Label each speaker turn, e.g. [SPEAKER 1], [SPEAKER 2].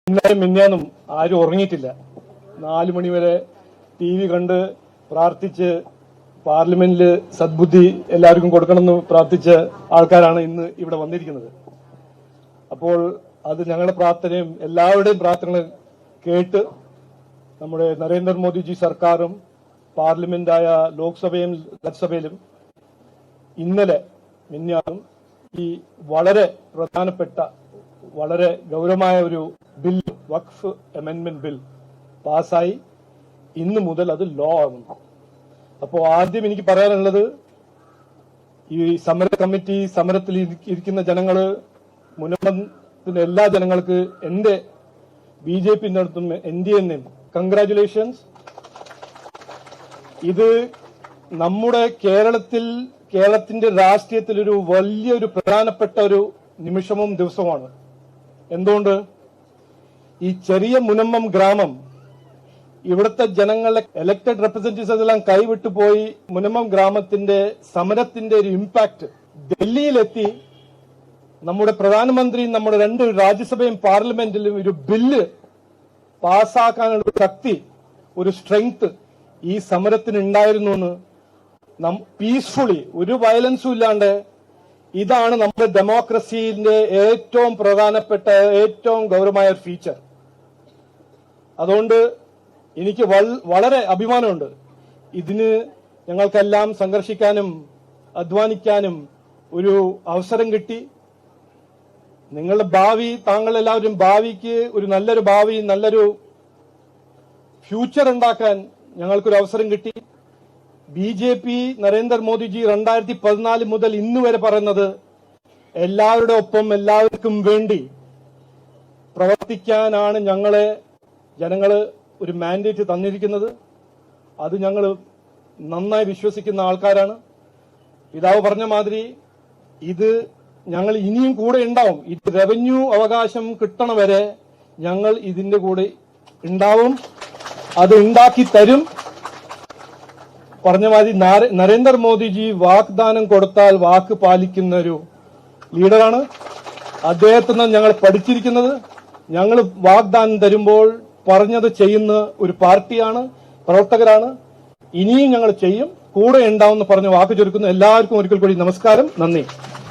[SPEAKER 1] ഇന്നലെയും മിന്നാന്നും ആരും ഉറങ്ങിയിട്ടില്ല. 4 മണി വരെ TV കണ്ട് പ്രാർത്ഥിച്ച് പാർലമെന്റിൽ സദ്ബുദ്ധി എല്ലാവർക്കും കൊടുക്കണമെന്ന് പ്രാർത്ഥിച്ച ആൾക്കാരാണ് ഇന്ന് ഇവിടെ വന്നിരിക്കുന്നത്. അപ്പോൾ അത് ഞങ്ങളുടെ പ്രാർത്ഥനയും എല്ലാവരുടെയും പ്രാർത്ഥനകൾ കേട്ട് നമ്മുടെ നരേന്ദ്രമോദിജി സർക്കാരും പാർലമെന്റായ ലോക്സഭയും രാജ്യസഭയിലും ഇന്നലെ മിന്നാന്നും ഈ വളരെ പ്രധാനപ്പെട്ട വളരെ ഗൗരവമായ ഒരു ബിൽ വഖഫ് അമെൻഡ്മെന്റ് ബിൽ പാസ്സായി. ഇന്ന് മുതൽ അത് ലോ ആകുന്നു. അപ്പോൾ ആദ്യം എനിക്ക് പറയാനുള്ളത്, ഈ സമര കമ്മിറ്റി സമരത്തിൽ ഇരിക്കുന്ന ജനങ്ങള്, മുന്നോട്ടത്തിന്റെ എല്ലാ ജനങ്ങൾക്ക് എന്റെ BJPന്റെ അടുത്തും NDAന്റെയും കൺഗ്രാറ്റുലേഷൻസ്. ഇത് നമ്മുടെ കേരളത്തിന്റെ രാഷ്ട്രീയത്തിൽ ഒരു വലിയൊരു പ്രധാനപ്പെട്ട ഒരു നിമിഷവും ദിവസവുമാണ്. എന്തുകൊണ്ട്? ഈ ചെറിയ മുനമ്പം ഗ്രാമം, ഇവിടുത്തെ ജനങ്ങളെ എലക്ടഡ് റെപ്രസെന്റേറ്റീവ്സ് എല്ലാം കൈവിട്ടു പോയി. മുനമ്പം ഗ്രാമത്തിന്റെ സമരത്തിന്റെ ഒരു ഇമ്പാക്ട് ഡൽഹിയിലെത്തി. നമ്മുടെ പ്രധാനമന്ത്രിയും നമ്മുടെ 2 രാജ്യസഭയും പാർലമെന്റിലും ഒരു ബില്ല് പാസ്സാക്കാനുള്ള ശക്തി, ഒരു സ്ട്രെങ്ത് ഈ സമരത്തിന് ഉണ്ടായിരുന്നു എന്ന് പീസ്ഫുള്ളി, ഒരു വയലൻസും ഇല്ലാണ്ട്. ഇതാണ് നമ്മുടെ ഡെമോക്രസിന്റെ ഏറ്റവും പ്രധാനപ്പെട്ട ഏറ്റവും ഗൗരവമായ ഒരു ഫീച്ചർ. അതുകൊണ്ട് എനിക്ക് വളരെ അഭിമാനമുണ്ട്. ഇതിന് ഞങ്ങൾക്കെല്ലാം സംഘർഷിക്കാനും അധ്വാനിക്കാനും ഒരു അവസരം കിട്ടി. നിങ്ങളുടെ ഭാവി, താങ്കളെല്ലാവരും ഭാവിക്ക് ഒരു നല്ലൊരു ഭാവി, നല്ലൊരു ഫ്യൂച്ചർ ഉണ്ടാക്കാൻ ഞങ്ങൾക്കൊരു അവസരം കിട്ടി. BJP നരേന്ദ്രമോദിജി 2014 മുതൽ ഇന്ന് വരെ പറയുന്നത് എല്ലാവരുടെ ഒപ്പം എല്ലാവർക്കും വേണ്ടി പ്രവർത്തിക്കാനാണ് ജനങ്ങള് ഒരു മാൻഡേറ്റ് തന്നിരിക്കുന്നത്. അത് ഞങ്ങൾ നന്നായി വിശ്വസിക്കുന്ന ആൾക്കാരാണ്. പിതാവ് പറഞ്ഞ മാതിരി ഇത് ഞങ്ങൾ ഇനിയും കൂടെ ഉണ്ടാവും. ഇത് റവന്യൂ അവകാശം കിട്ടണ വരെ ഞങ്ങൾ ഇതിന്റെ കൂടെ ഉണ്ടാവും. അത് ഉണ്ടാക്കി തരും. പറഞ്ഞ മാതിരി നരേന്ദ്രമോദിജി വാഗ്ദാനം കൊടുത്താൽ വാക്ക് പാലിക്കുന്ന ഒരു ലീഡറാണ്. അദ്ദേഹത്തിന് ഞങ്ങൾ പഠിച്ചിരിക്കുന്നത്. ഞങ്ങൾ വാഗ്ദാനം തരുമ്പോൾ പറഞ്ഞത് ചെയ്യുന്ന ഒരു പാർട്ടിയാണ്, പ്രവർത്തകരാണ്. ഇനിയും ഞങ്ങൾ ചെയ്യും, കൂടെ ഉണ്ടാവും എന്ന് പറഞ്ഞ് വാക്ക് ചുരുക്കുന്നു. എല്ലാവർക്കും ഒരിക്കൽ കൂടി നമസ്കാരം, നന്ദി.